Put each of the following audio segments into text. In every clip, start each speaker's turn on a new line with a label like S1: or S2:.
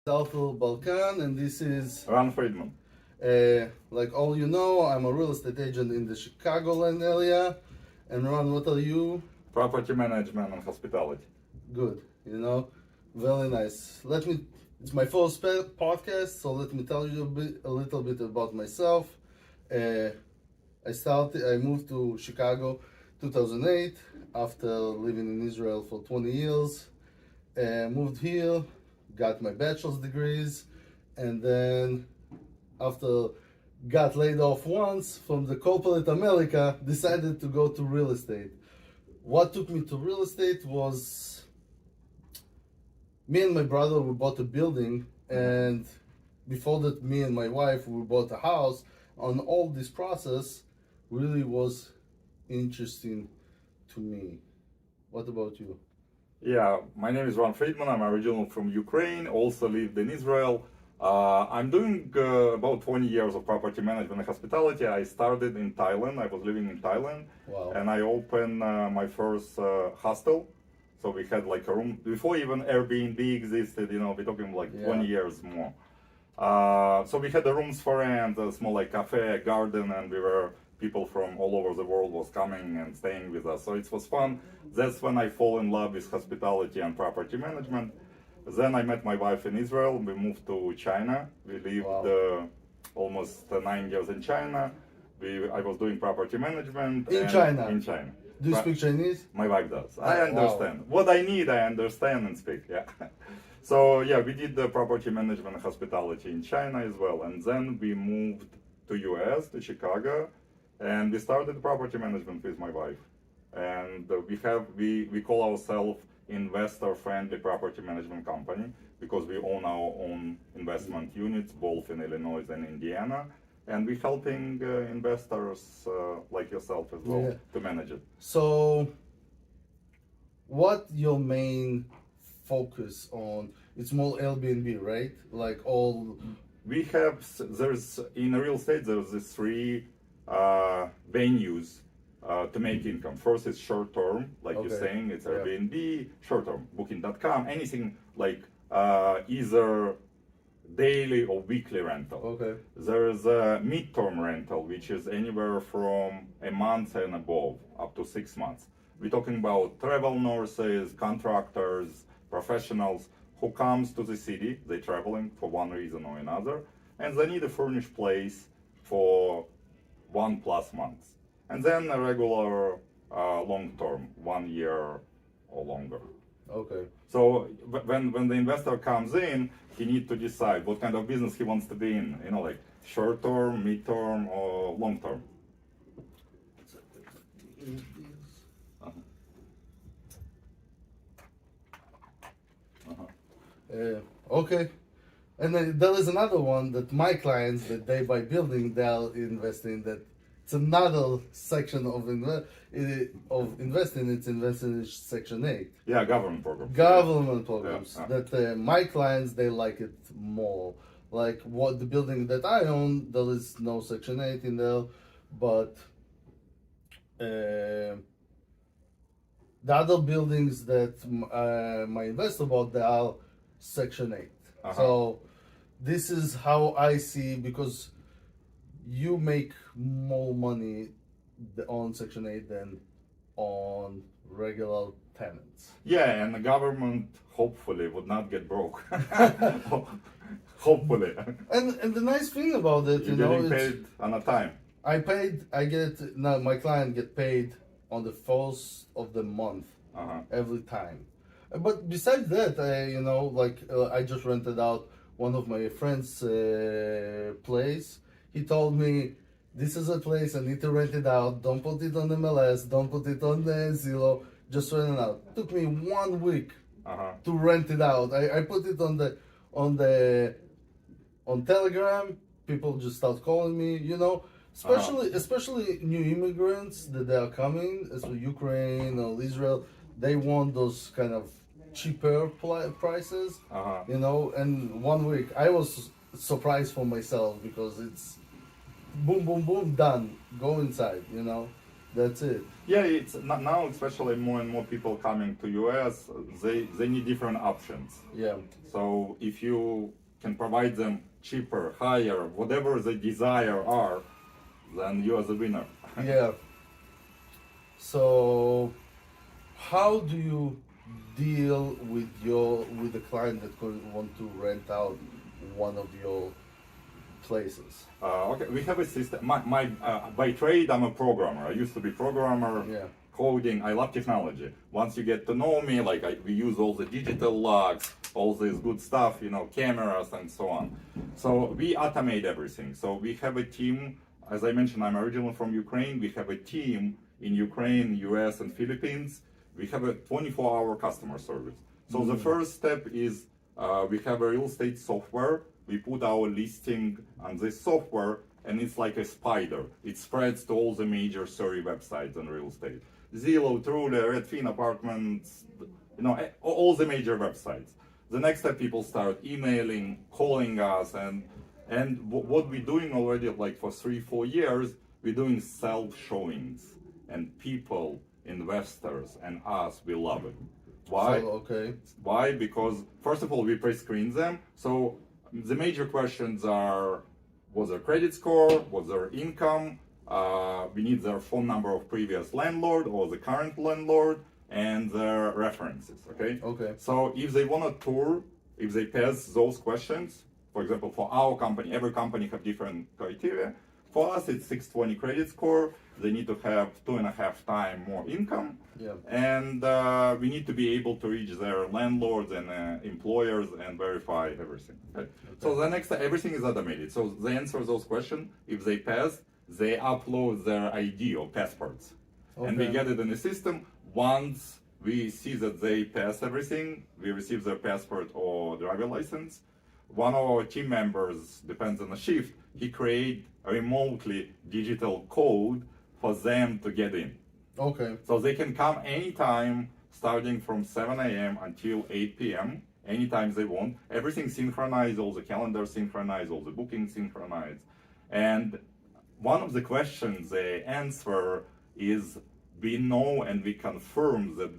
S1: Arthur Barkan, and this is
S2: Ran Fridman.
S1: like all you know, I'm a real estate agent in the Chicagoland area. And Ron, what are you?
S2: Property management and hospitality.
S1: Good, very nice. It's my first podcast, so let me tell you a little bit about myself. I moved to Chicago 2008 after living in Israel for 20 years. Moved here, got my bachelor's degrees, and then after got laid off once from the corporate America, decided to go to real estate. What took me to real estate was me and my brother, we bought a building, and before that me and my wife, we bought a house. On all this process really was interesting to me. What about you?
S2: Yeah, my name is Ran Fridman. I'm originally from Ukraine, also lived in Israel. I'm doing about 20 years of property management and hospitality. I started in Thailand. I was living in Thailand.
S1: Wow.
S2: And I opened my first hostel. So we had like a room, before even Airbnb existed, we're talking like 20 years more. So we had the rooms for rent, a small like cafe, a garden, and people from all over the world was coming and staying with us. So it was fun. That's when I fall in love with hospitality and property management. Then I met my wife in Israel. We moved to China. We lived almost 9 years in China. I was doing property management.
S1: In China?
S2: In China.
S1: Do you speak Chinese?
S2: My wife does. I understand. What I need, I understand and speak, yeah. So yeah, we did the property management and hospitality in China as well. And then we moved to US, to Chicago, and we started property management with my wife. And we call ourselves investor-friendly property management company because we own our own investment units, both in Illinois and Indiana. And we're helping investors like yourself as well to manage it.
S1: So, what your main focus on? It's more Airbnb, right? Like all.
S2: There's in real estate there's these three venues to make income. First is short term, like you're saying, it's Airbnb, short term, Booking.com, anything like either daily or weekly rental.
S1: Okay.
S2: There's a mid-term rental, which is anywhere from a month and above, up to 6 months. We're talking about travel nurses, contractors, professionals who comes to the city. They're traveling for one reason or another, and they need a furnished place for 1+ months. And then a regular long-term, 1 year or longer.
S1: Okay.
S2: So when the investor comes in, he needs to decide what kind of business he wants to be in. Like short-term, mid-term, or long-term.
S1: Okay. And then there is another one that my clients that they buy building, they are investing that. It's another section of investing. It's investing in Section 8.
S2: Yeah, government programs.
S1: Government programs. That my clients, they like it more. Like what the building that I own, there is no Section 8 in there, but the other buildings that my investor bought, they are Section 8. So this is how I see, because you make more money on Section 8 than on regular tenants.
S2: Yeah, and the government hopefully would not get broke. Hopefully.
S1: And the nice thing about it,
S2: You're getting paid on a time.
S1: My client get paid on the first of the month every time. But besides that, I just rented out one of my friend's place. He told me, this is a place, I need to rent it out. Don't put it on MLS, don't put it on the Zillow, just rent it out. It took me 1 week to rent it out. I put it on Telegram. People just start calling me, especially new immigrants that they are coming, as for Ukraine or Israel. They want those kind of cheaper prices, and 1 week I was surprised for myself because it's boom, boom, boom, done. Go inside, That's it.
S2: Yeah, it's now, especially more and more people coming to US, they need different options.
S1: Yeah.
S2: So if you can provide them cheaper, higher, whatever the desire are, then you are the winner.
S1: Yeah. So, how do you deal with the client that could want to rent out one of your places?
S2: Okay, we have a system. By trade, I'm a programmer. I used to be programmer,
S1: Yeah.
S2: coding. I love technology. Once you get to know me, we use all the digital logs, all this good stuff, cameras and so on. So we automate everything. So we have a team. As I mentioned, I'm originally from Ukraine. We have a team in Ukraine, US, and Philippines. We have a 24-hour customer service. So the first step is we have a real estate software. We put our listing on this software, and it's like a spider. It spreads to all the major survey websites on real estate. Zillow, Trulia, Redfin Apartments, all the major websites. The next step, people start emailing, calling us, and what we're doing already, like for 3-4 years, we're doing self-showings, and people, investors, and us, we love it. Why?
S1: So, okay.
S2: Why? Because first of all, we pre-screen them. So the major questions are: what's their credit score? What's their income? We need their phone number of previous landlord or the current landlord, and their references. Okay.
S1: Okay.
S2: So if they want a tour, if they pass those questions, for example, for our company, every company have different criteria. For us, it's 620 credit score. They need to have 2.5 times more income.
S1: Yeah.
S2: And we need to be able to reach their landlords and employers and verify everything. Okay? So the next, everything is automated. So they answer those questions. If they pass, they upload their ID or passports. Okay. And we get it in the system. Once we see that they pass everything, we receive their passport or driver license. One of our team members, depends on the shift, he create a remotely digital code for them to get in.
S1: Okay.
S2: So they can come anytime, starting from 7 a.m. until 8 p.m., anytime they want. Everything synchronized, all the calendars synchronized, all the bookings synchronized. And one of the questions they answer is, we know and we confirm that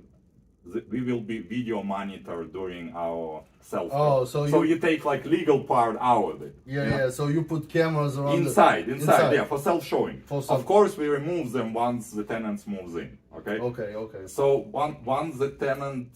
S2: we will be video monitored during our self.
S1: Oh, so
S2: you take like legal part out of it.
S1: Yeah. So you put cameras around
S2: inside, yeah, for self-showing. Of course, we remove them once the tenants moves in. Okay.
S1: Okay.
S2: So once the tenant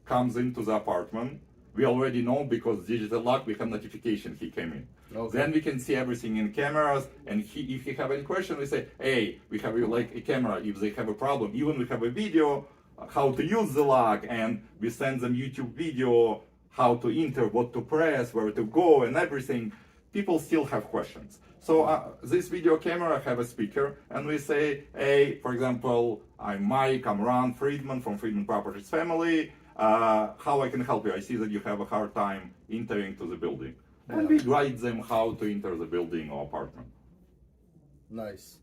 S2: comes into the apartment, we already know because digital lock, we have notification he came in. Okay. Then we can see everything in cameras, and if he have any question, we say, hey, we have like a camera. If they have a problem, even we have a video how to use the lock, and we send them YouTube video how to enter, what to press, where to go, and everything. People still have questions. So this video camera have a speaker, and we say, hey, for example, I'm Mike, I'm Ran Fridman from Fridman Properties family. How I can help you? I see that you have a hard time entering to the building. And we guide them how to enter the building or apartment.
S1: Nice.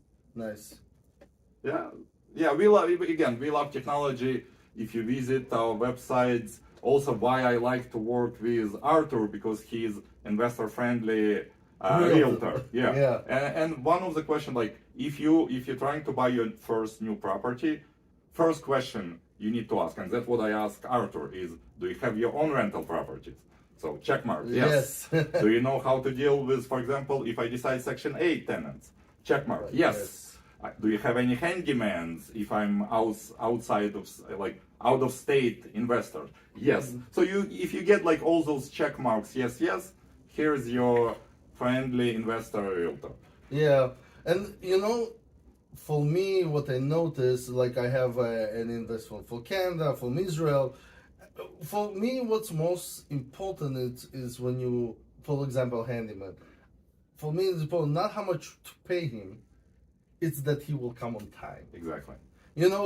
S2: Yeah, we love technology. If you visit our websites, also why I like to work with Arthur, because he's investor friendly realtor. Yeah. And one of the questions, like if you're trying to buy your first new property, first question you need to ask, and that's what I ask Arthur, is, do you have your own rental properties? So check mark. Yes. Do you know how to deal with, for example, if I decide Section 8 tenants? Check mark. Yes. Do you have any handymans if I'm outside of, like, out of state investors? Yes. Mm-hmm. So if you get like all those check marks, yes, here's your friendly investor realtor. Yeah,
S1: and for me, what I noticed, like I have an investment for Canada, from Israel. For me, what's most important is when you, for example, handyman. For me, it's important not how much to pay him. It's that he will come on time.
S2: Exactly.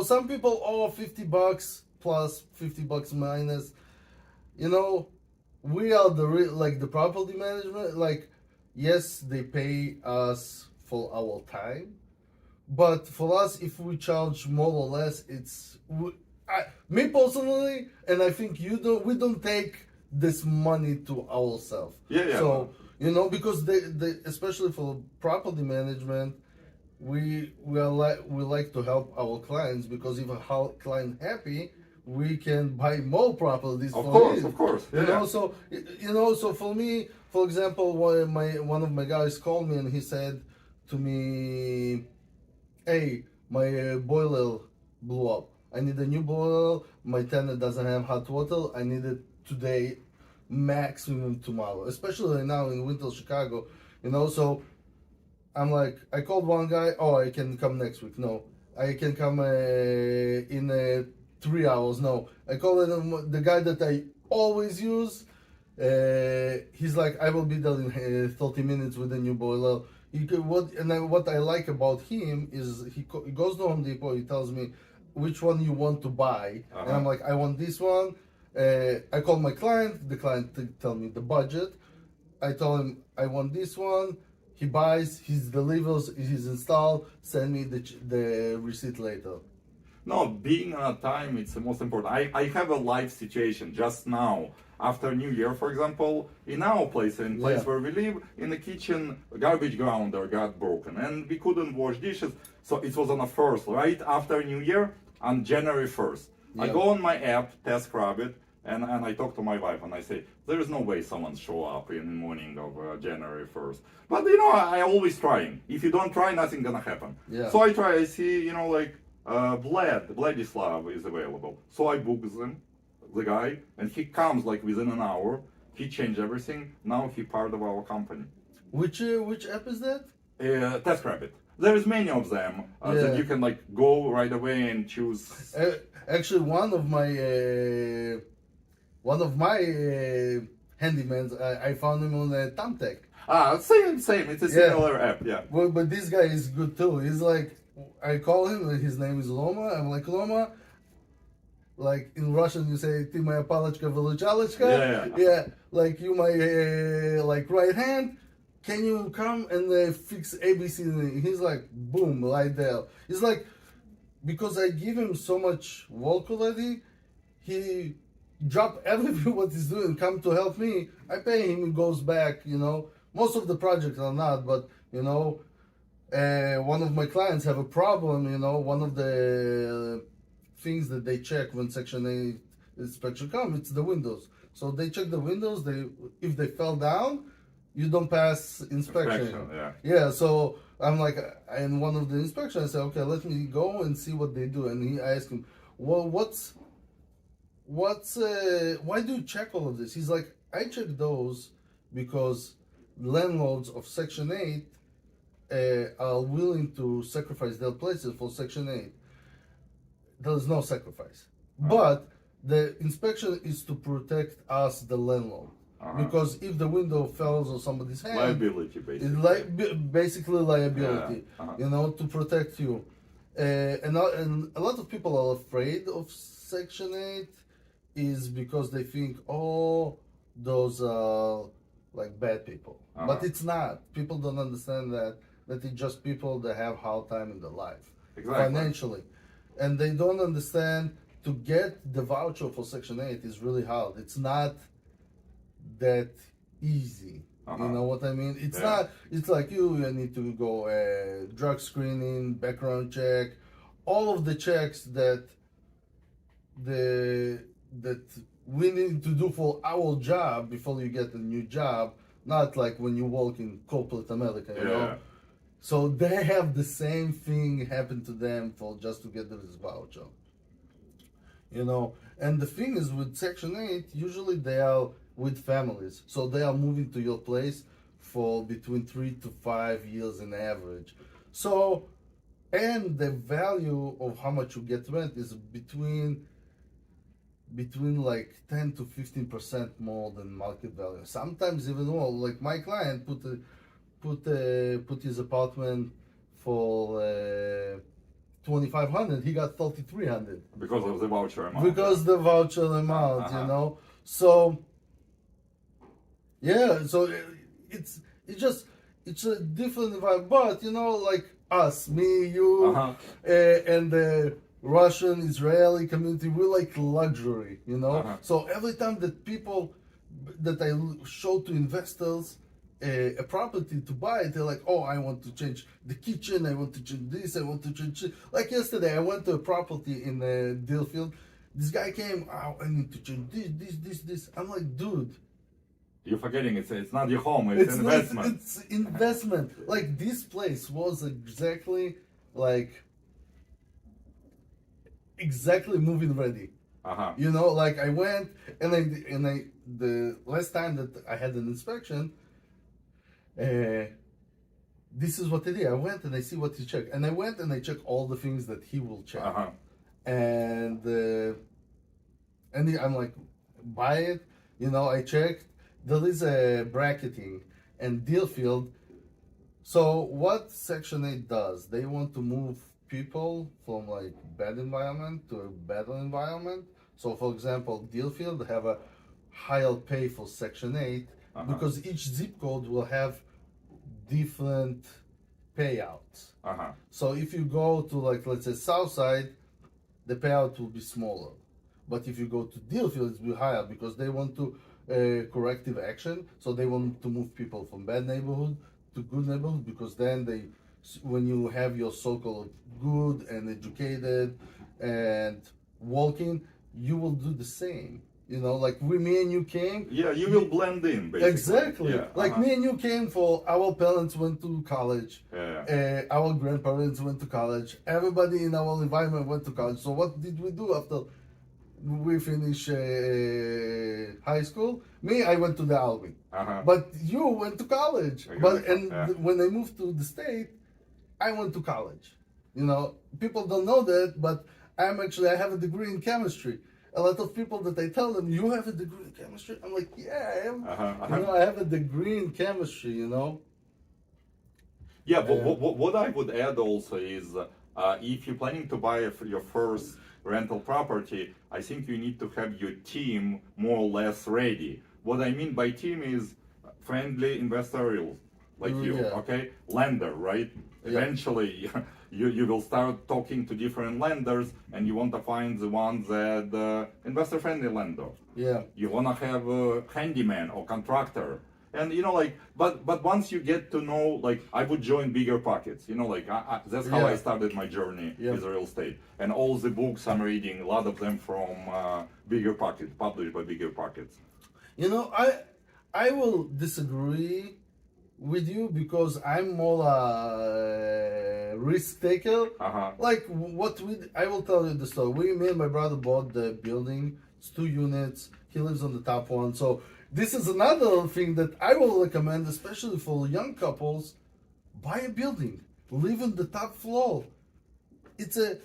S1: Some people owe $50 plus, $50 minus. We are the property management. Like, yes, they pay us for our time, but for us, if we charge more or less, me personally, and I think we don't take this money to ourselves.
S2: Yeah.
S1: So because they especially for property management, we like to help our clients, because if our client happy, we can buy more properties for him.
S2: Of course.
S1: You know, so so for me, for example, one of my guys called me and he said to me, "Hey, my boiler blew up. I need a new boiler. My tenant doesn't have hot water. I need it today, maximum tomorrow. Especially right now in winter Chicago, So I'm like, I called one guy. Oh, I can come next week. No, I can come in 3 hours. No, I called the guy that I always use. He's like, I will be there in 30 minutes with a new boiler. What I like about him is he goes to Home Depot. He tells me which one you want to buy, and I'm like, I want this one. I call my client. The client tell me the budget. I tell him I want this one. He buys, he delivers, he's installed. Send me the receipt later.
S2: No, being on time, it's the most important. I have a life situation just now. After New Year, for example, in our place, where we live, in the kitchen, garbage grounder got broken and we couldn't wash dishes. So it was on the 1st, right after New Year, on January 1st. I go on my app, TaskRabbit, and I talk to my wife and I say, there is no way someone show up in the morning of January 1st. But I always trying. If you don't try, nothing gonna happen.
S1: Yeah.
S2: So I try, I see, Vladislav is available. So I book the guy, and he comes like within an hour. He changed everything. Now he part of our company.
S1: Which app is that?
S2: TaskRabbit. There is many of them that you can like go right away and choose.
S1: Actually, one of my handymans, I found him on Thumbtack.
S2: Same. It's a similar app. Yeah.
S1: Well, but this guy is good too. He's like, I call him. His name is Loma. I'm like, Loma. Like in Russian, you say "Ty moja palačka vyrучалочка." Yeah. Like you my like right hand. Can you come and fix ABC? He's like, boom, right there. He's like, because I give him so much work already, he drop everything what he's doing, come to help me. I pay him, he goes back. Most of the projects are not, but one of my clients have a problem. One of the things that they check when Section 8 inspection comes, it's the windows. So they check the windows. If they fell down, you don't pass inspection. Yeah. So I'm like, in one of the inspections, I said, okay, let me go and see what they do. And I asked him, well, why do you check all of this? He's like, I check those because landlords of Section 8 are willing to sacrifice their places for Section 8. There's no sacrifice. But the inspection is to protect us, the landlord. Because if the window falls or somebody's hand,
S2: liability, basically.
S1: It's basically liability, to protect you. And a lot of people are afraid of Section 8 is because they think, those are like bad people. But it's not. People don't understand that it's just people that have hard time in their life, financially. And they don't understand to get the voucher for Section 8 is really hard. It's not that easy. You know what I mean? It's not. It's like you need to go drug screening, background check, all of the checks that we need to do for our job before you get a new job. Not like when you work in corporate America, you know. So they have the same thing happen to them for just to get this voucher. And the thing is with Section 8, usually they are with families. So they are moving to your place for between 3 to 5 years in average. So, and the value of how much you get rent is between like 10 to 15% more than market value. Sometimes even more. Like my client put his apartment for $2,500. He got $3,300
S2: because of the voucher amount.
S1: Because the voucher amount, So yeah, so it's a different vibe. But like us, me, you, and the Russian Israeli community, we like luxury, So every time that people that I show to investors, a property to buy, they're like, oh, I want to change the kitchen, I want to change this, I want to change it. Like yesterday, I went to a property in Dealfield. This guy came, oh, I need to change this. I'm like, dude.
S2: You're forgetting it's not your home, it's investment.
S1: It's investment. Like this place was exactly moving ready.
S2: Uh-huh.
S1: You know, like I went and I the last time that I had an inspection, this is what I did. I went and I see what he checked, and I went and I checked all the things that he will check,
S2: Uh-huh.
S1: and I'm like, buy it. You know, I checked. There is a bracketing and Dealfield. So what Section 8 does, they want to move people from like bad environment to a better environment. So for example, Dealfield have a higher pay for Section 8 because each zip code will have different payouts. So if you go to like, let's say Southside, the payout will be smaller. But if you go to Dealfield, it will be higher because they want to corrective action. So they want to move people from bad neighborhood to good neighborhood, because then when you have your so-called good and educated and walking, you will do the same. You know, like me and you came.
S2: Yeah, you will blend in, basically.
S1: Exactly.
S2: Yeah,
S1: like me and you came for our parents went to college.
S2: Yeah.
S1: Our grandparents went to college. Everybody in our environment went to college. So what did we do after we finished high school? Me, I went to the Alvin. But you went to college. When I moved to the state, I went to college. You know, people don't know that, but I have a degree in chemistry. A lot of people that I tell them, you have a degree in chemistry? I'm like, yeah, I am. You know, I have a degree in chemistry, you know.
S2: Yeah, but what I would add also is, if you're planning to buy your first rental property, I think you need to have your team more or less ready. What I mean by team is friendly investor like you, okay? Lender, right? Eventually, you will start talking to different lenders, and you want to find the ones that investor-friendly lender.
S1: Yeah.
S2: You want to have a handyman or contractor. And you know, like, but once you get to know, like, I would join Bigger Pockets. You know, like, that's how I started my journey with real estate. And all the books I'm reading, a lot of them from Bigger Pockets, published by Bigger Pockets.
S1: You know, I will disagree with you because I'm more a risk taker. Like I will tell you the story. Me and my brother bought the building. It's 2 units. He lives on the top one. So this is another thing that I will recommend, especially for young couples. Buy a building. Live on the top floor. It's a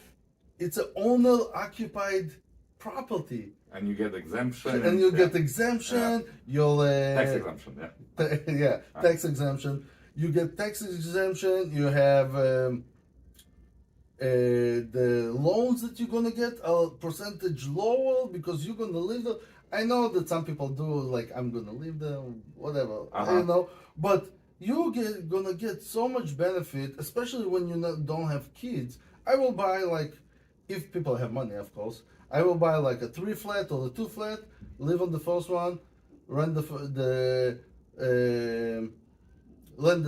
S1: owner occupied property.
S2: And you get exemption.
S1: And you get exemption. You'll
S2: tax exemption.
S1: Tax exemption. You get tax exemption. You have the loans that you're gonna get a percentage lower because you're gonna live there. I know that some people do, like, I'm gonna live there, whatever, you know. But gonna get so much benefit, especially when you don't have kids. I will buy, like, if people have money, of course. I will buy like a 3-flat or a 2-flat, live on the first one, rent the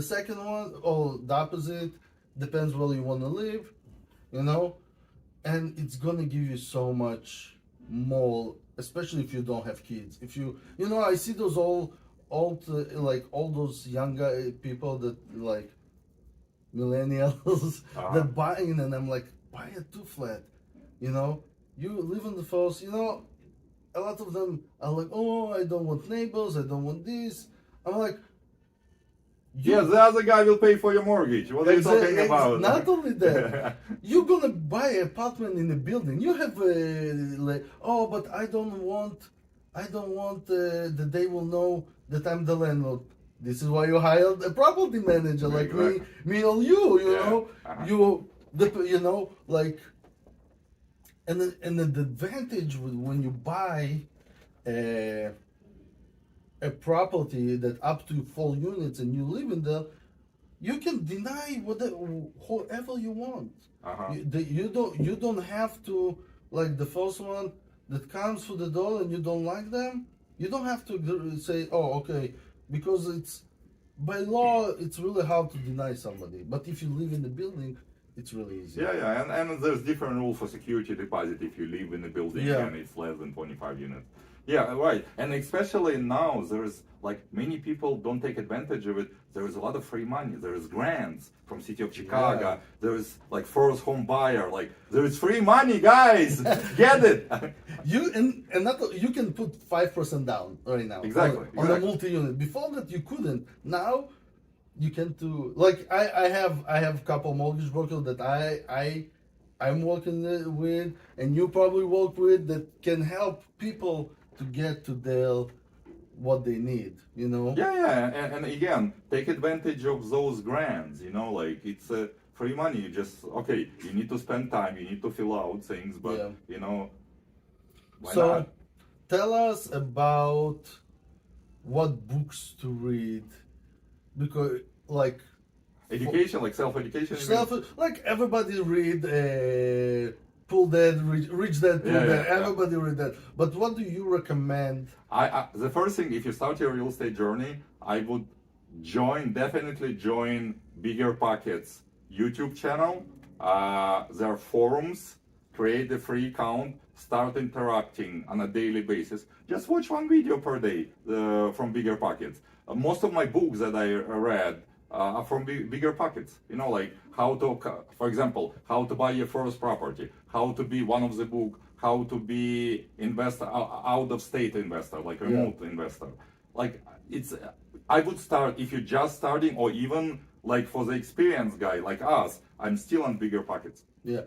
S1: second one, or the opposite. Depends where you want to live, you know. And it's gonna give you so much more, especially if you don't have kids. If you know, I see those all those younger people that, like, millennials that buy in, and I'm like, buy a 2-flat, you know. You live in the first, you know. A lot of them are like, oh, I don't want neighbors, I don't want this. I'm like,
S2: the other guy will pay for your mortgage. What are you talking about?
S1: Not only that, you're gonna buy an apartment in a building. You have but I don't want that they will know that I'm the landlord. This is why you hired a property manager like me or you. You know, you know, like. And the advantage when you buy a property that up to 4 units and you live in there, you can deny whoever you want. You don't have to, like the first one that comes through the door and you don't like them. You don't have to say, oh, okay, because by law, it's really hard to deny somebody. But if you live in the building, it's really easy.
S2: Yeah, and there's different rule for security deposit if you live in a building
S1: Yeah.
S2: and it's less than 25 units. Yeah, right. And especially now, there's like many people don't take advantage of it. There is a lot of free money. There is grants from City of Chicago.
S1: Yeah.
S2: There is like first home buyer. Like there is free money, guys. Get it.
S1: You can put 5% down right now.
S2: Exactly,
S1: On a
S2: exactly.
S1: multi-unit. Before that, you couldn't. Now, you can do like I have a couple mortgage brokers that I'm working with, and you probably work with, that can help people to get to their what they need. You know.
S2: Yeah, and again, take advantage of those grants. Like it's free money. You just okay. You need to spend time. You need to fill out things, but why
S1: So,
S2: not?
S1: tell us about what books to read, because like
S2: Education, like self-education. you mean?
S1: like everybody read Poor Dad, Rich Dad, Poor
S2: Yeah,
S1: Dad.
S2: yeah.
S1: Everybody read that. But what do you recommend?
S2: The first thing, if you start your real estate journey, I would definitely join Bigger Pockets YouTube channel. There are forums. Create a free account. Start interacting on a daily basis. Just watch one video per day from Bigger Pockets. Most of my books that I read are from Bigger Pockets. Like how to, for example, how to buy your first property, how to be one of the book, how to be out of state investor, like remote investor. Like I would start if you're just starting, or even like for the experienced guy like us. I'm still on Bigger Pockets.
S1: Yeah.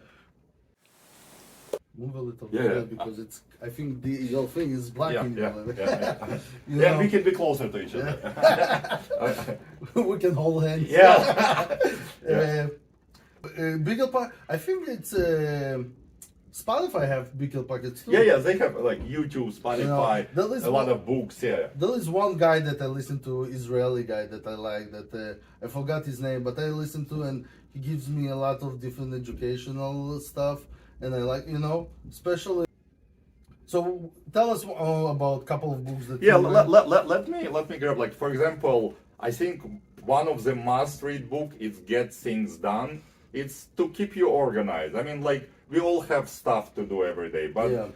S1: Move a little
S2: Yeah,
S1: bit
S2: yeah.
S1: because it's. I think your thing is blocking you. You
S2: Yeah,
S1: know?
S2: we can be closer to each other.
S1: We can hold hands.
S2: Yeah.
S1: Bigger Pocket. I think it's Spotify have Bigger Pockets too.
S2: Yeah, they have like YouTube, Spotify,
S1: there is
S2: a lot
S1: one-
S2: of books. Yeah.
S1: There is one guy that I listen to, Israeli guy that I like. That I forgot his name, but I listen to, and he gives me a lot of different educational stuff, and I like, especially. So tell us about a couple of books that.
S2: Yeah,
S1: you read.
S2: let me grab, like, for example, I think one of the must-read book is Get Things Done. It's to keep you organized. I mean, like, we all have stuff to do every day, but
S1: Yeah.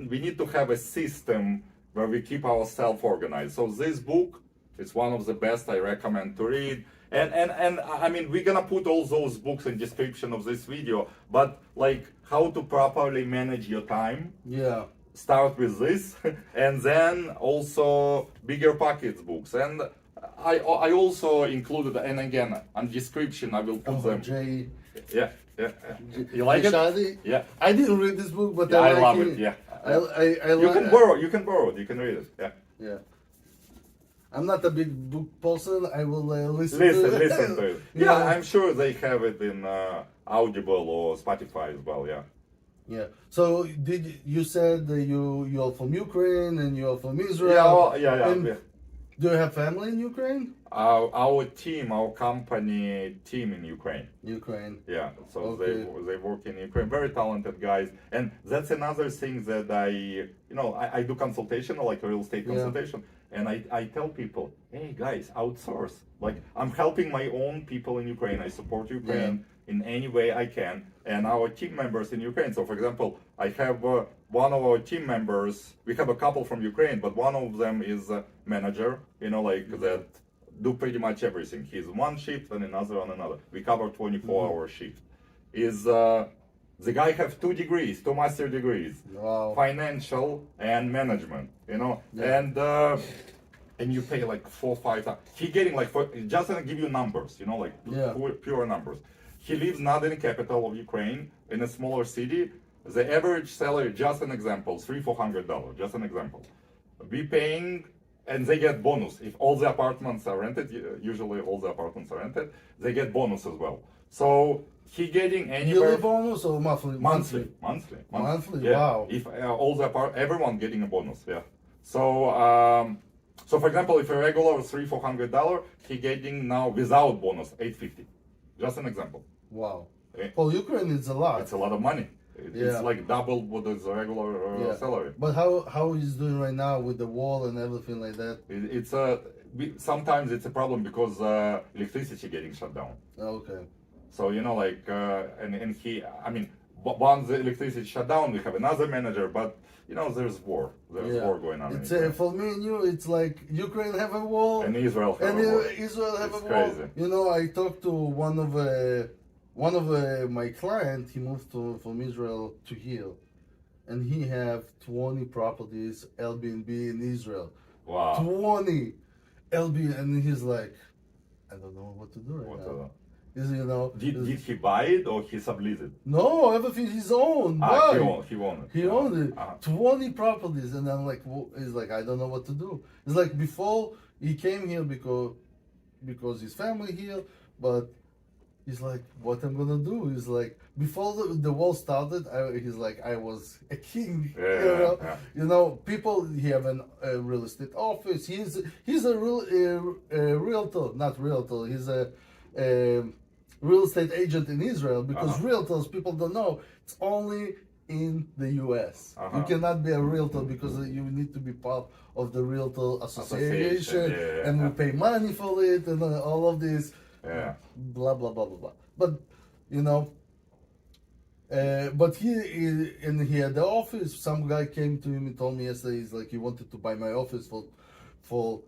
S2: we need to have a system where we keep ourselves organized. So this book is one of the best I recommend to read. And I mean, we're gonna put all those books in description of this video, but like how to properly manage your time.
S1: Yeah.
S2: Start with this, and then also Bigger Pockets books. And I also included, and again, on description I will put them.
S1: Jay.
S2: Yeah. You like it?
S1: Shadi?
S2: Yeah.
S1: I didn't read this book, but
S2: Yeah,
S1: I
S2: I
S1: like
S2: love
S1: it.
S2: it. Yeah.
S1: I
S2: You
S1: like
S2: can borrow. You can borrow it. You can read it. Yeah.
S1: Yeah. I'm not a big book person. I will listen
S2: Listen
S1: to it.
S2: to it. Yeah, I'm sure they have it in Audible or Spotify as well. Yeah.
S1: Yeah. So you said that you're from Ukraine and you're from Israel?
S2: Yeah.
S1: And do you have family in Ukraine?
S2: Our company team in Ukraine.
S1: Ukraine.
S2: Yeah, so
S1: Okay.
S2: they work in Ukraine. Very talented guys, and that's another thing that I do consultation, like real estate consultation, and I tell people, hey guys, outsource. Like I'm helping my own people in Ukraine. I support Ukraine in any way I can, and our team members in Ukraine. So, for example, I have one of our team members. We have a couple from Ukraine, but one of them is a manager. That. Do pretty much everything. He's one shift and another on another. We cover 24-hour shift. The guy have 2 degrees, 2 master degrees,
S1: Wow.
S2: financial and management. And you pay like 4-5. He getting like just gonna give you numbers. Pure numbers. He lives not in the capital of Ukraine, in a smaller city. The average salary, just an example, $300-400. Just an example. We paying. And they get bonus. If all the apartments are rented, usually all the apartments are rented, they get bonus as well. So he getting anywhere.
S1: Yearly bonus or monthly?
S2: Monthly.
S1: Monthly.
S2: Yeah.
S1: Wow.
S2: If everyone getting a bonus. Yeah. So for example, if a regular is $300-400, he getting now without bonus $850. Just an example.
S1: Wow.
S2: Yeah.
S1: For Ukraine, it's a lot.
S2: It's a lot of money. It's like double what is a regular salary.
S1: But how he's doing right now with the wall and everything like that?
S2: sometimes it's a problem because electricity getting shut down.
S1: Okay.
S2: So like and he, I mean, once the electricity shut down, we have another manager, but there's war. There's war going on.
S1: It's for me and you. It's like Ukraine have a war
S2: and Israel have
S1: and
S2: a war.
S1: Israel have
S2: It's
S1: a
S2: crazy.
S1: war. I talked to one of my client. He moved from Israel to here, and he have 20 properties Airbnb in Israel.
S2: Wow.
S1: 20 Airbnb, and he's like, I don't know what to do right now.
S2: Did he buy it or he subleased it?
S1: No, everything his own.
S2: He owned it.
S1: He owned it. 20 properties, and I'm like, he's like, I don't know what to do. It's like before he came here because his family here, but he's like, what I'm gonna do? He's like, before the war started, he's like, I was a king. People. He have a real estate office. He's a realtor, not realtor. He's a real estate agent in Israel, because realtors, people don't know, it's only in the US. You cannot be a realtor because you need to be part of the Realtor Association, and we pay money for it, and all of this, blah blah blah blah blah. But but he had the office. Some guy came to him and told me yesterday, he's like, he wanted to buy my office for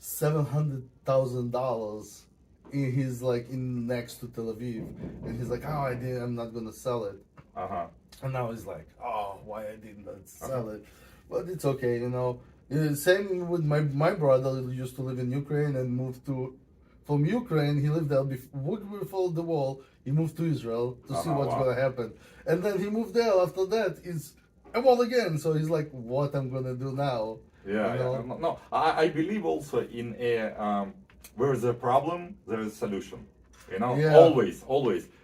S1: $700,000. He's like in next to Tel Aviv, and he's like, I'm not gonna sell it. And now he's like, why I didn't sell it? But it's okay, Same with my brother, who used to live in Ukraine and moved from Ukraine. He lived there before the war. He moved to Israel to see what's gonna happen, and then he moved there. After that, it's a war again. So he's like, what I'm gonna do now?
S2: No, I believe also in where there's a problem, there is a solution. Always.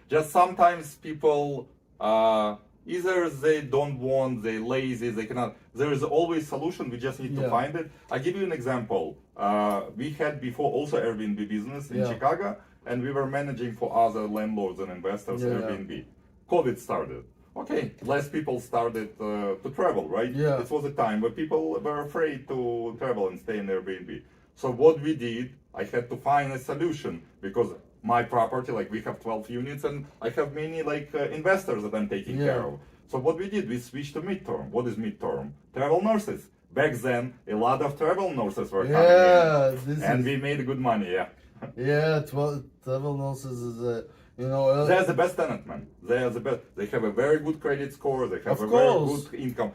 S2: Just sometimes people either they don't want, they lazy, they cannot. There is always solution. We just need to find it. I give you an example. We had before also Airbnb business in Chicago, and we were managing for other landlords and investors Airbnb. COVID started. Okay, less people started to travel, right? It was a time where people were afraid to travel and stay in Airbnb. So what we did, I had to find a solution, because my property, like we have 12 units, and I have many investors that I'm taking care of. So what we did, we switched to midterm. What is midterm? Travel nurses. Back then, a lot of travel nurses were coming in, and we made good money.
S1: Travel nurses is
S2: they're the best tenant, man. They are the best. They have a very good credit score. They have very good income.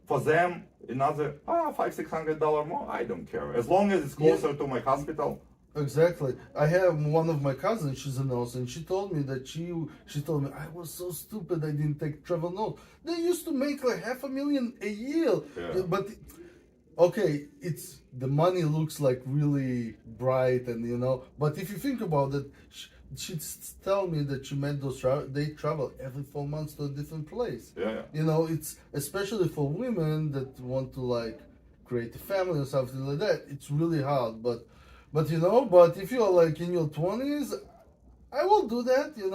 S2: For them, another $500-600 more, I don't care, as long as it's closer to my hospital.
S1: Exactly. I have one of my cousins, she's a nurse, and she told me that she told me, I was so stupid I didn't take travel note. They used to make like $500,000 a year. But okay, it's the money looks like really bright, and but if you think about it, she'd tell me that she made they travel every 4 months to a different place. It's especially for women that want to create a family or something like that. It's really hard, but if you're like in your 20s, I will do that.
S2: You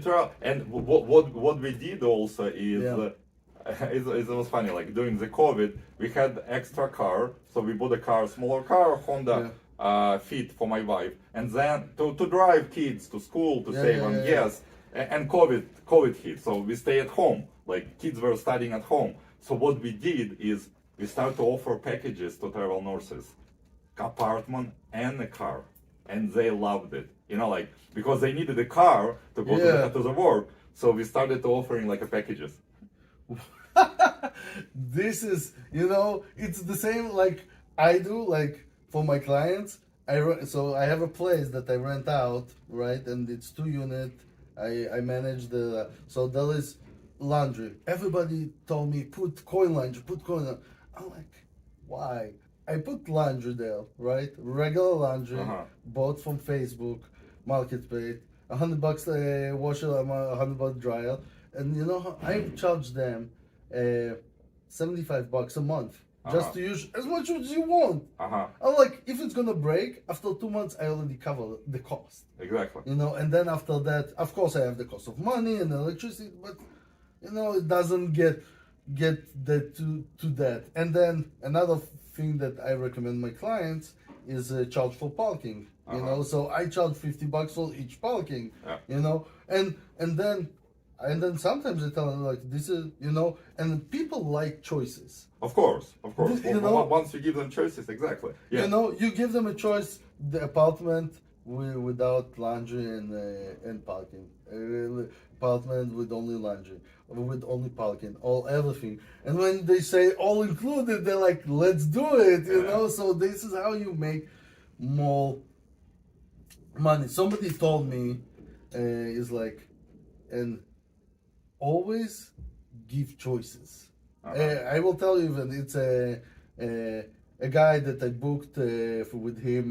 S2: try. And what we did also is it was funny. Like during the COVID, we had extra car, so we bought a smaller car, Honda. Fit for my wife, and then to drive kids to school, to save on gas. And COVID hit, so we stay at home. Like kids were studying at home. So what we did is we started to offer packages to travel nurses, apartment and a car, and they loved it. Because they needed a car to go to the work. So we started to offering packages.
S1: This is it's the same like I do for my clients. So I have a place that I rent out, right? And it's 2 unit. I manage so there is laundry. Everybody told me put coin laundry. I'm like, why? I put laundry there, right? Regular laundry, bought from Facebook Marketplace. $100 washer, $100 dryer, and I charge them $75 a month. Just to use as much as you want. I'm like, if it's gonna break after 2 months, I already cover the cost.
S2: Exactly.
S1: And then after that, of course, I have the cost of money and electricity, but it doesn't get that to that. And then another thing that I recommend my clients is charge for parking. You know, so I charge $50 for each parking.
S2: Yeah.
S1: You know, and then sometimes I tell them like this is, you know, and people like choices.
S2: Of course.
S1: You know,
S2: Once you give them choices, exactly. Yeah.
S1: You know, you give them a choice: the apartment without laundry and parking, apartment with only laundry, with only parking, all everything. And when they say all included, they're like, "Let's do it," you know. So this is how you make more money. Somebody told me, is like, and always give choices. I will tell you that it's a guy that I booked with him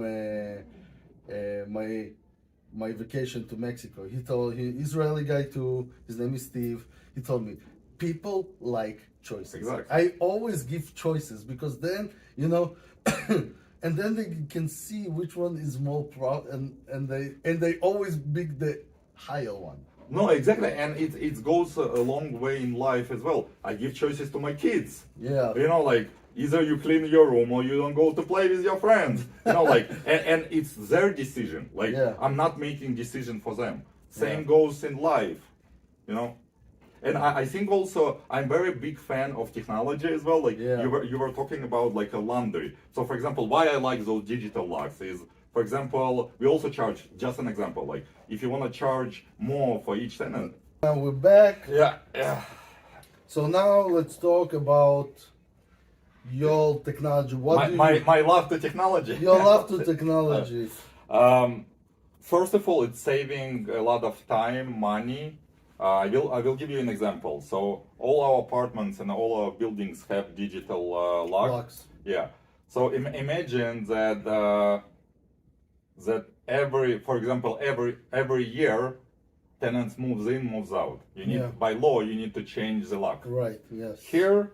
S1: my vacation to Mexico. He Israeli guy too. His name is Steve. He told me people like choices.
S2: Exactly.
S1: I always give choices because then you know, and then they can see which one is more proud, and they always pick the higher one.
S2: No, exactly, and it goes a long way in life as well. I give choices to my kids.
S1: Yeah.
S2: You know, like either you clean your room or you don't go to play with your friends. You know, like and it's their decision. Like
S1: Yeah.
S2: I'm not making decision for them. Same
S1: Yeah.
S2: goes in life. You know. And I think also I'm very big fan of technology as well. Like
S1: Yeah.
S2: you were talking about like a laundry. So for example, why I like those digital locks is, for example, we also charge, just an example, like if you want to charge more for each tenant.
S1: Now we're back.
S2: Yeah.
S1: So now let's talk about your technology. What do
S2: My love to technology.
S1: your love to technology?
S2: First of all, it's saving a lot of time, money. I will give you an example. So all our apartments and all our buildings have digital locks. Yeah. So imagine that for example, every year, tenants moves in, moves out. You need by law you need to change the lock.
S1: Right. Yes.
S2: Here,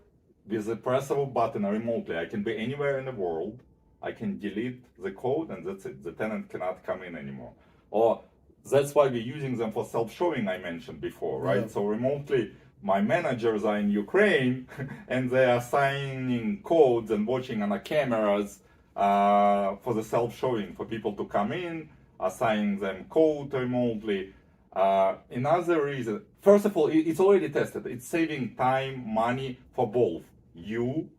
S2: with the press of a button remotely, I can be anywhere in the world. I can delete the code, and that's it. The tenant cannot come in anymore. Or that's why we're using them for self-showing. I mentioned before, right?
S1: Yeah.
S2: So remotely, my managers are in Ukraine, and they are signing codes and watching on the cameras for the self-showing for people to come in, assigning them code remotely. Another reason, first of all, it's already tested. It's saving time, money for both you,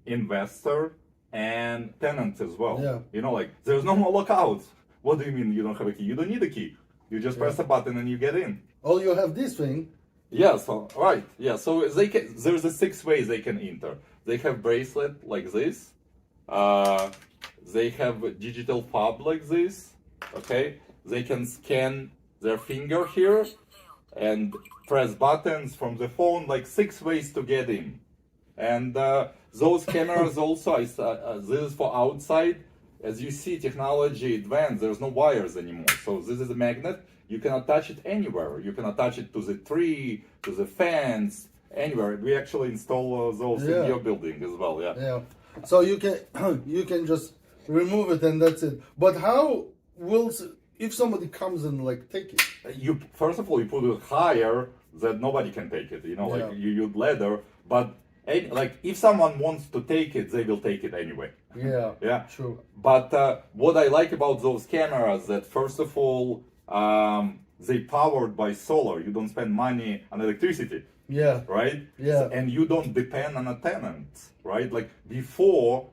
S2: investor, and tenants as well.
S1: Yeah.
S2: You know, like there's no more lockouts. What do you mean you don't have a key? You don't need a key. You just press a button and you get in.
S1: Oh, you have this thing.
S2: Yeah, so right. Yeah, so they can. There's a 6 ways they can enter. They have bracelet like this. They have a digital fob like this. Okay. They can scan their finger here and press buttons from the phone. Like 6 ways to get in. And those cameras also. This is for outside. As you see, technology advanced. There's no wires anymore. So this is a magnet. You can attach it anywhere. You can attach it to the tree, to the fence, anywhere. We actually install those in your building as well. Yeah.
S1: Yeah. So you can just remove it and that's it. But how will if somebody comes and like take it?
S2: You first of all you put it higher that nobody can take it. You know, like you ladder. But like if someone wants to take it, they will take it anyway.
S1: Yeah.
S2: Yeah.
S1: True.
S2: But what I like about those cameras that first of all they powered by solar. You don't spend money on electricity.
S1: Yeah.
S2: Right?
S1: Yeah.
S2: And you don't depend on a tenant, right? Like before,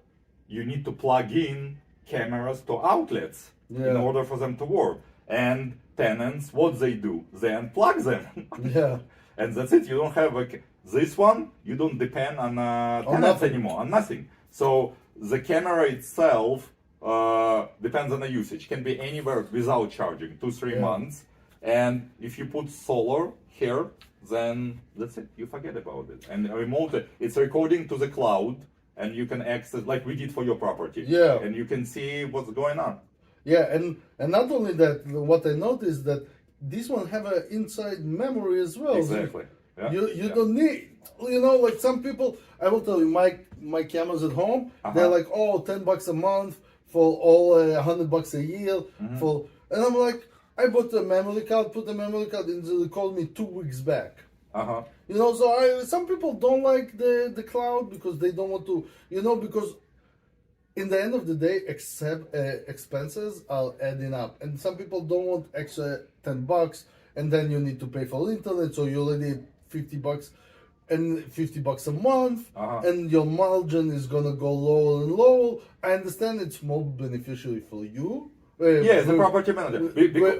S2: you need to plug in cameras to outlets in order for them to work. And tenants, what they do? They unplug them.
S1: Yeah.
S2: And that's it. You don't have this one. You don't depend on tenants anymore, on nothing. So the camera itself depends on the usage. Can be anywhere without charging, 2-3 months. And if you put solar here, then that's it. You forget about it. And remotely, it's recording to the cloud, and you can access like we did for your property.
S1: Yeah.
S2: And you can see what's going on.
S1: Yeah, and not only that, what I noticed that this one have an inside memory as well.
S2: Exactly. Yeah.
S1: You don't need, you know, like some people. I will tell you, my cameras at home, they're like, oh, $10 a month for all, $100 a year for, and I'm like, I bought a memory card, put the memory card, and they called me 2 weeks back. You know, so some people don't like the cloud because they don't want to, you know, because in the end of the day, expenses are adding up, and some people don't want extra $10, and then you need to pay for internet, so you already $50 and $50 a month, and your margin is gonna go lower and lower. I understand it's more beneficial for you.
S2: As a property manager.
S1: Even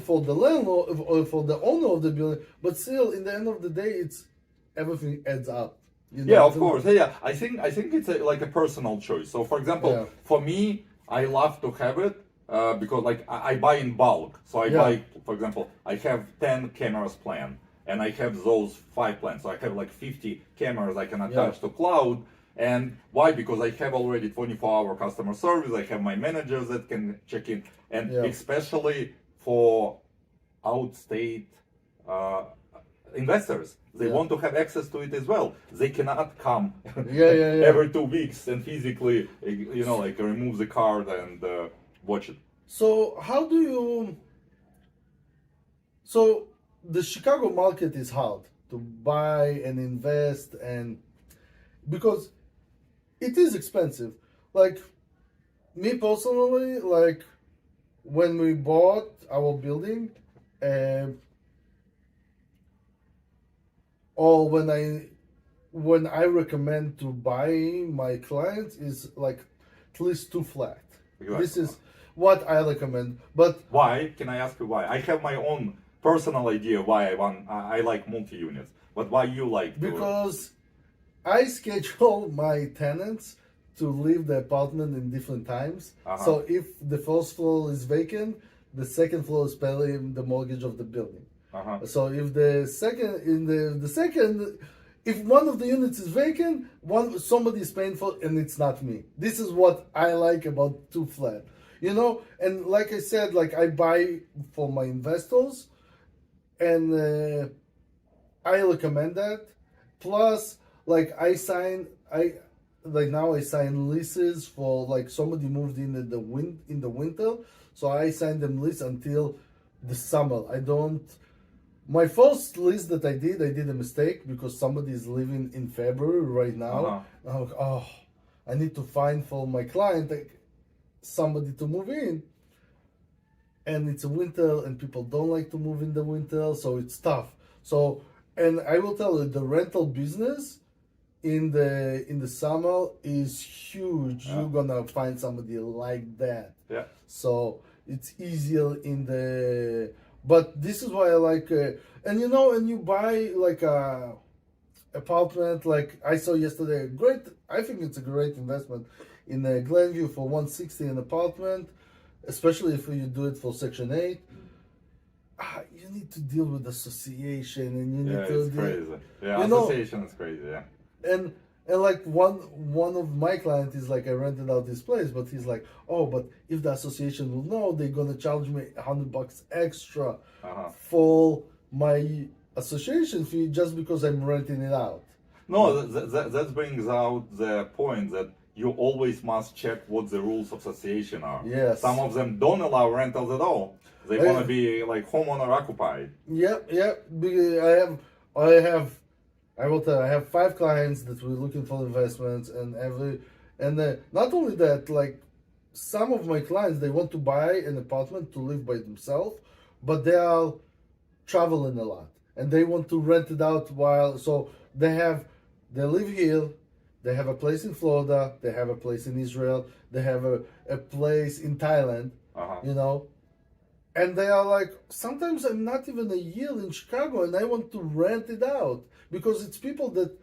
S1: for the landlord or for the owner of the building, but still, in the end of the day, it's everything adds up. You know?
S2: Yeah, of course. Yeah, I think it's like a personal choice. So, for example, for me, I love to have it because like I buy in bulk. So I buy, for example, I have 10 cameras planned, and I have those 5 plans. So I have like 50 cameras I can attach to cloud. And why? Because I have already 24-hour customer service. I have my managers that can check in, and especially for outstate investors, they want to have access to it as well. They cannot come every 2 weeks and physically, like remove the card and watch it.
S1: So how do you? So the Chicago market is hard to buy and invest, and because it is expensive. Like me personally, like when we bought our building, or when I recommend to buy my clients is like at least 2 flat.
S2: Exactly.
S1: This is what I recommend. But
S2: why? Can I ask you why? I have my own personal idea why I like multi-units, but why you like?
S1: Because I schedule my tenants to leave the apartment in different times. So if the first floor is vacant, the second floor is paying the mortgage of the building. So if the second, if one of the units is vacant, somebody is paying for, and it's not me. This is what I like about 2 flat, And like I said, like I buy for my investors, and I recommend that. Plus, like I sign leases for like somebody moved in the winter, so I sign them lease until the summer. My first lease that I did a mistake because somebody is leaving in February right now. I'm like, I need to find for my client somebody to move in, and it's a winter, and people don't like to move in the winter, so it's tough. So, and I will tell you, the rental business in the summer is huge. You're gonna find somebody like that. So it's easier but this is why I like and you buy like a apartment, like I saw yesterday, I think it's a great investment in Glenview for $160 an apartment, especially if you do it for Section 8. You need to deal with association, and you need to
S2: it's crazy. Association is crazy.
S1: And like one of my clients is like, I rented out this place, but he's like, but if the association will know, they're gonna charge me $100 extra for my association fee just because I'm renting it out.
S2: No, that brings out the point that you always must check what the rules of association are.
S1: Yes.
S2: Some of them don't allow rentals at all. They want to be like homeowner occupied. I will tell you, I have 5 clients that were looking for investments, and not only that, like some of my clients, they want to buy an apartment to live by themselves, but they are traveling a lot and they want to rent it out so they live here, they have a place in Florida, they have a place in Israel, they have a place in Thailand, and they are like, sometimes I'm not even a year in Chicago and I want to rent it out. Because it's people that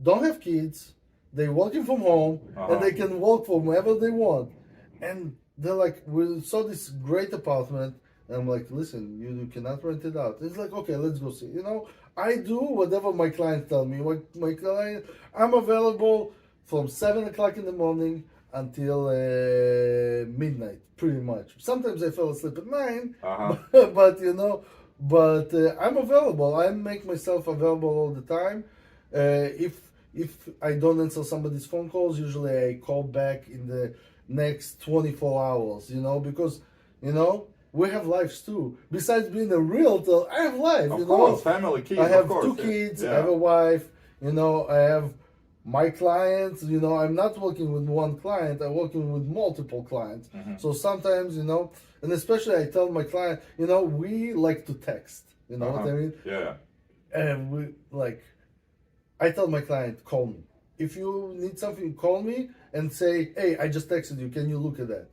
S2: don't have kids, they're working from home, and they can work from wherever they want. And they're like, we saw this great apartment, and I'm like, listen, you cannot rent it out. It's like, okay, let's go see. I do whatever my clients tell me. My client, I'm available from 7 o'clock in the morning until midnight, pretty much. Sometimes I fell asleep at 9, but I'm available. I make myself available all the time. If I don't answer somebody's phone calls, usually I call back in the next 24 hours, because, we have lives too. Besides being a realtor, I have life, Of course, family, kids.
S1: I have
S2: of course,
S1: 2 kids, I have a wife, I have my clients, I'm not working with one client, I'm working with multiple clients. So sometimes, and especially I tell my client, we like to text, what I mean?
S2: Yeah.
S1: And I tell my client, call me. If you need something, call me and say, hey, I just texted you, can you look at that?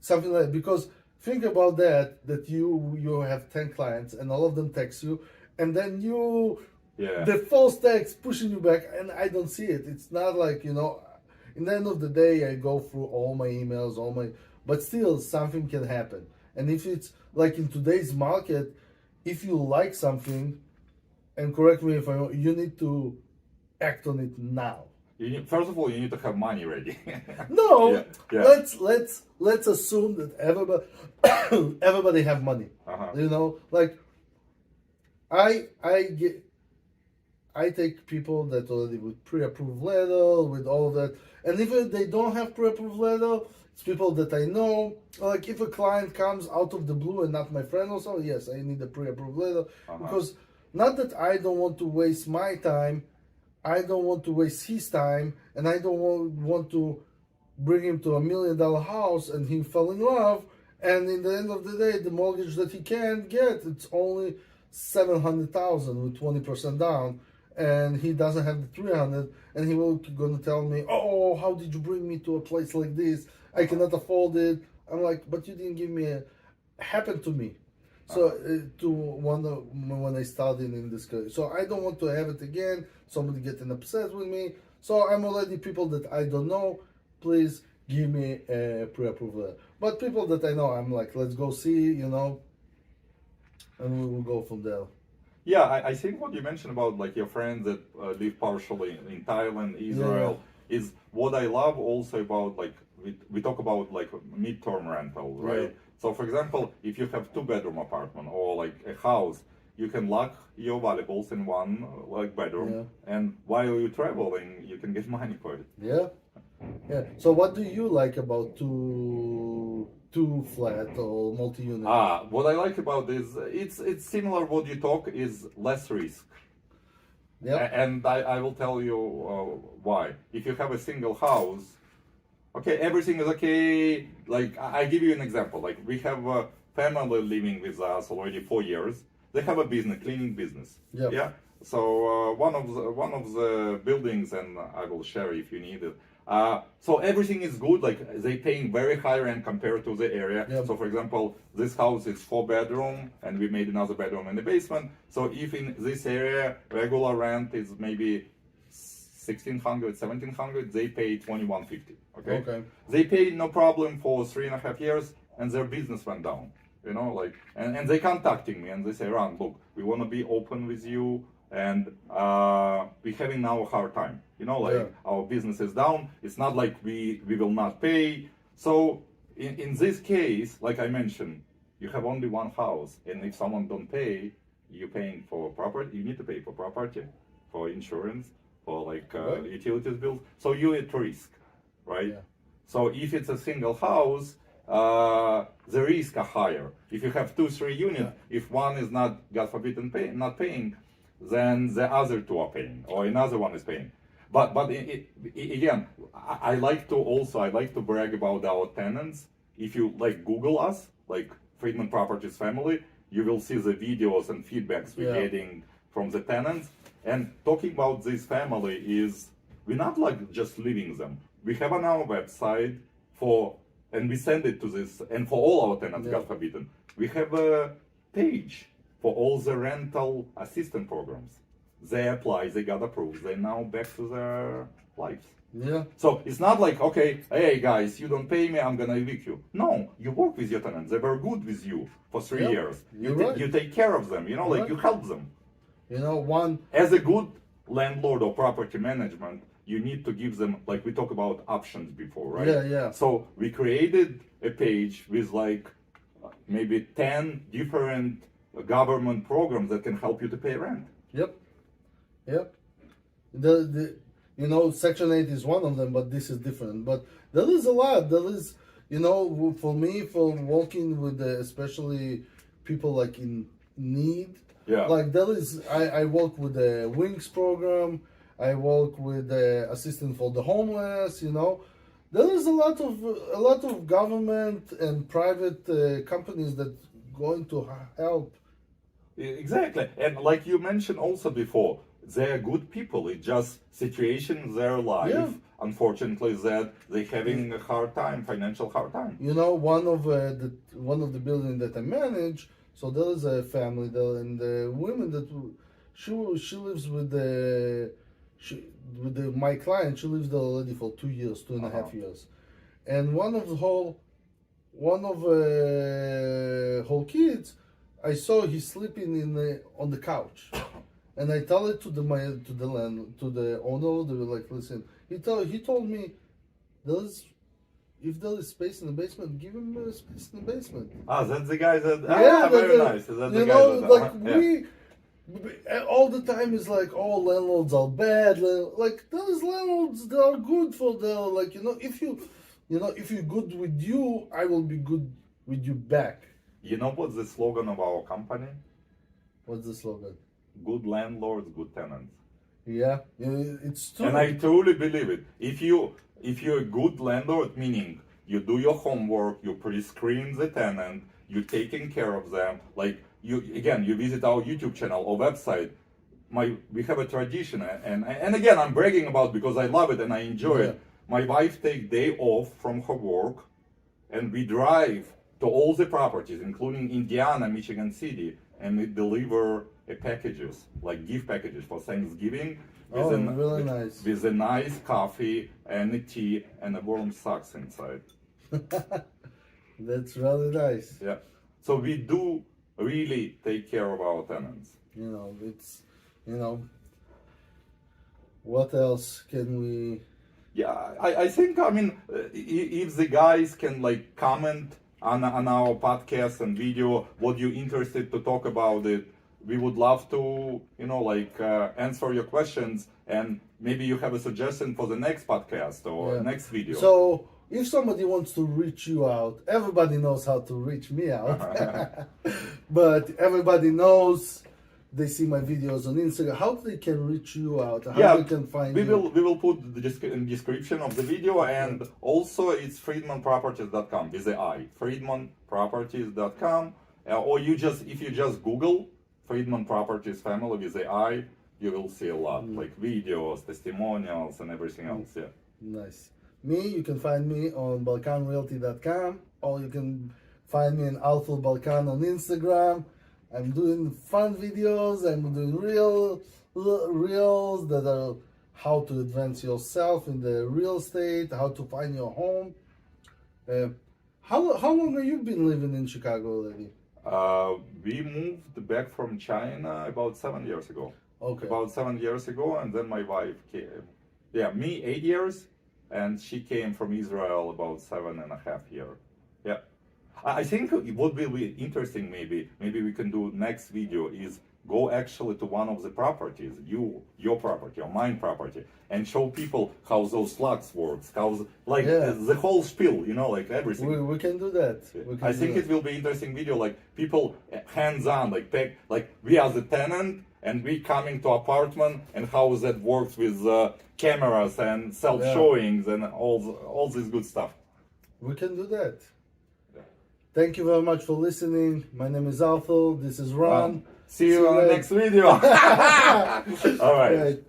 S1: Something like that. Because think about that you have 10 clients and all of them text you, and then the false text pushing you back, and I don't see it. It's not like, in the end of the day, I go through all my emails, but still something can happen. And if it's like in today's market, if you like something, and correct me if I'm wrong, you need to act on it now.
S2: First of all, you need to have money ready.
S1: No, let's assume that everybody have money. Like I take people that already with pre-approved letter, with all of that, and if they don't have pre-approved letter, it's people that I know. Like if a client comes out of the blue and not my friend or something, yes, I need a pre-approved letter because not that I don't want to waste my time. I don't want to waste his time, and I don't want to bring him to $1 million house and he fell in love, and in the end of the day, the mortgage that he can't get, it's only $700,000 with 20% down, and he doesn't have the 300, and he will gonna tell me, oh, how did you bring me to a place like this? I cannot afford it. I'm like, but you didn't give me happened to me. So when I started in this career, so I don't want to have it again. Somebody getting upset with me. So I'm already people that I don't know. Please give me a pre-approval. But people that I know, I'm like, let's go see, and we will go from there.
S2: Yeah, I think what you mentioned about like your friends that live partially in Thailand, Israel, is what I love also about like we talk about like mid-term rental, right?
S1: Yeah.
S2: So for example, if you have 2-bedroom apartment or like a house, you can lock your valuables in one like bedroom, and while you're traveling, you can get money for it.
S1: Yeah. So what do you like about two flat or multi-unit?
S2: What I like about this, it's similar. What you talk is less risk.
S1: Yeah.
S2: And I will tell you why. If you have a single house, okay, everything is okay. Like I give you an example. Like we have a family living with us already 4 years. They have a business, cleaning business. Yeah. So one of the buildings, and I will share if you need it. So everything is good. Like they paying very high rent compared to the area.
S1: Yep.
S2: So for example, this house is 4-bedroom, and we made another bedroom in the basement. So if in this area regular rent is maybe 1,600, 1,700, they pay 2,150. Okay. They pay no problem for 3.5 years, and their business went down. And they contacting me and they say, Ran, look, we want to be open with you, and we're having now a hard time. Our business is down. It's not like we will not pay. So in this case, like I mentioned, you have only one house, and if someone don't pay, you're paying for property. You need to pay for property, for insurance, for utilities bills. So you're at risk, right? Yeah. So if it's a single house, the risks are higher. If you have 2-3 units, if one is not, God forbid, not paying, then the other two are paying, or another one is paying. But again, I like to brag about our tenants. If you like Google us, like Fridman Properties family, you will see the videos and feedbacks we're getting from the tenants. And talking about this family is, we're not like just leaving them. We have on our website and we send it to this, and for all our tenants, God forbid, we have a page for all the rental assistance programs. They apply, they got approved, they're now back to their lives.
S1: Yeah.
S2: So it's not like, okay, hey guys, you don't pay me, I'm gonna evict you. No, you work with your tenants, they were good with you for 3 years. You take care of them, you help them. As a good landlord or property management, you need to give them, like we talked about options before, right?
S1: Yeah.
S2: So we created a page with maybe 10 different government programs that can help you to pay rent.
S1: Yep. Section 8 is one of them, but this is different. But there is a lot. There is, for me, for working with especially people like in need.
S2: Yeah.
S1: Like there is, I work with the Wings program. I work with the assistant for the homeless. You know, there is a lot of government and private companies that going to help.
S2: Exactly. And like you mentioned also before, they're good people. It's just situation in their life,
S1: Yeah.
S2: unfortunately, that they're having a hard time, financial hard time.
S1: You know, one of the building that I manage. So there is a family there, and the women that she lives with my client. She lives there already for 2 years, 2.5 years, and one of her kids, I saw he's sleeping on the couch, and I tell it to the owner. They were like, listen. He told me, if there is space in the basement, give him space in the basement.
S2: Ah, that's the guy that.
S1: Yeah,
S2: very nice. That's the
S1: you
S2: guy
S1: know,
S2: that,
S1: like
S2: yeah.
S1: we all the time is like, oh, landlords are bad. Like those landlords, they are good for their, like, you know, if you're good with you, I will be good with you back.
S2: You know what's the slogan of our company?
S1: What's the slogan?
S2: Good landlords, good tenants.
S1: Yeah, it's true.
S2: And I truly believe it. If you're a good landlord, meaning you do your homework, you pre-screen the tenant, you're taking care of them. Like you visit our YouTube channel or website. We have a tradition, and again, I'm bragging about because I love it and I enjoy it. My wife takes day off from her work, and we drive to all the properties, including Indiana, Michigan City, and we deliver packages, like gift packages for Thanksgiving.
S1: Really nice.
S2: With a nice coffee and a tea and a warm socks inside.
S1: That's really nice.
S2: Yeah. So we do really take care of our tenants.
S1: What else can we?
S2: Yeah, I think, I mean, if the guys can like comment on our podcast and video what you're interested to talk about it, we would love to, answer your questions, and maybe you have a suggestion for the next podcast or next video.
S1: So if somebody wants to reach you out, everybody knows how to reach me out. But everybody knows, they see my videos on Instagram. How they can reach you out? How they can find you?
S2: We will put the description of the video, and also it's FridmanProperties.com with the I. FridmanProperties.com, or if you just Google Fridman Properties family with the I, you will see a lot, like videos, testimonials, and everything else. Yeah.
S1: Nice. You can find me on BalkanRealty.com, or you can find me in Arthur Barkan on Instagram. I'm doing fun videos. I'm doing reels that are how to advance yourself in the real estate, how to find your home. How long have you been living in Chicago already?
S2: We moved back from China about 7 years ago.
S1: Okay.
S2: About 7 years ago, and then my wife came. Yeah, me 8 years, and she came from Israel about 7.5 years. Yeah. I think what will be interesting, maybe we can do next video is go actually to one of the properties, your property or mine property, and show people how those locks works, the whole spiel, like everything.
S1: We can do that.
S2: I think it will be interesting video, like people hands-on, like we are the tenant and we coming to apartment and how that works with cameras and self-showings and all this good stuff.
S1: We can do that. Thank you very much for listening. My name is Arthur. This is Ran.
S2: See you on the next video. All right.